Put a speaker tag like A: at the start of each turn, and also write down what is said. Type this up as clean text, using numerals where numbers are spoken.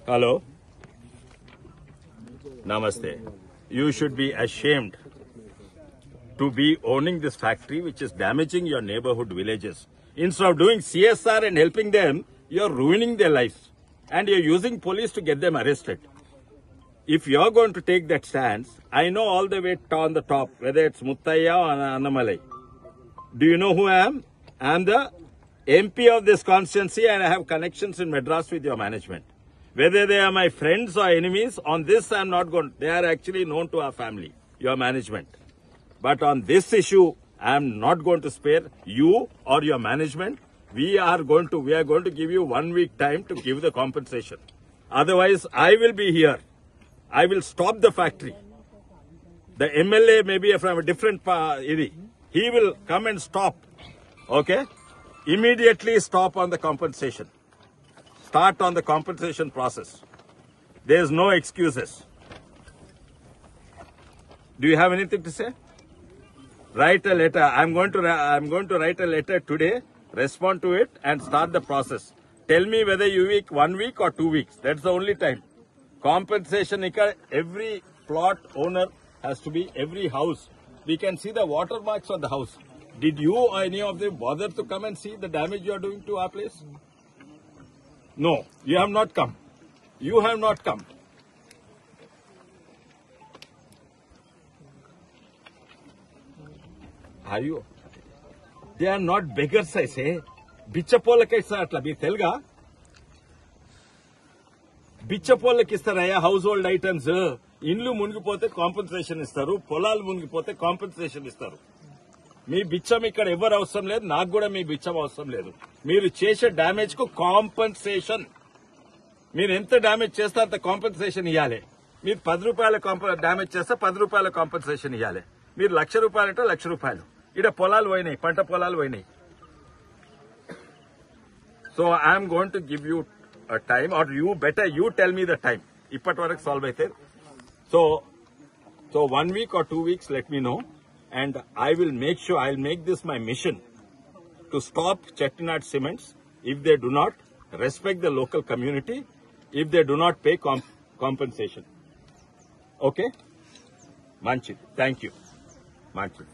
A: Hello. Namaste. You should be ashamed to be owning this factory which is damaging your neighborhood villages. Instead of doing CSR and helping them, you're ruining their lives. And you're using police to get them arrested. If you're going to take that stance, I know all the way on the top, whether it's Muttaya or Annamalai. Do you know who I am? I am the MP of this constituency and I have connections in Madras with your management. Whether they are my friends or enemies, on this I am not going. They are actually known to our family, your management. But on this issue, I am not going to spare you or your management. We are going to give you 1 week time to give the compensation. Otherwise, I will be here. I will stop the factory. The MLA may be from a different area. He will come and stop. Okay? Immediately stop on the compensation. Start on the compensation process. There is no excuses. Do you have anything to say? Write a letter. I'm going to write a letter today. Respond to it and start the process. Tell me whether you week 1 week or 2 weeks. That's the only time. Compensation. Every plot owner has to be every house. We can see the watermarks on the house. Did you or any of them bother to come and see the damage you are doing to our place? No, you have not come. You have not come. Are you? They are not beggars, I say. Bichapolaki atla be telga. Bichapolaki istaraya household items. Inlu mungipote compensation istaru. Polal mungipote compensation istaru. మీ బిచ్చం ఇక్కడ ఎవరు అవసరం లేదు, నాకు కూడా మీ బిచ్చం అవసరం లేదు. మీరు చేసే డ్యామేజ్ కు కాంపెన్సేషన్. మీరు ఎంత డ్యామేజ్ చేస్తే అంత కాంపెన్సేషన్ ఇవ్వాలి. మీరు 10 రూపాయల డ్యామేజ్ చేస్తే 10 రూపాయల కాంపెన్సేషన్ ఇవ్వాలి. మీరు ₹1,00,000 అంటే ₹1,00,000. ఇక్కడ పొలాలు పోయినాయి, పంట పొలాలు పోయినాయి. So I'm going to give you time or you tell me the time. ఇప్పటి వరకు సాల్వ్ అయితే సో 1 week or 2 weeks let me know. And I will make sure, I'll make this my mission to stop Chettinad Cements if they do not respect the local community, if they do not pay compensation. Okay? Manchit, thank you. Manchit.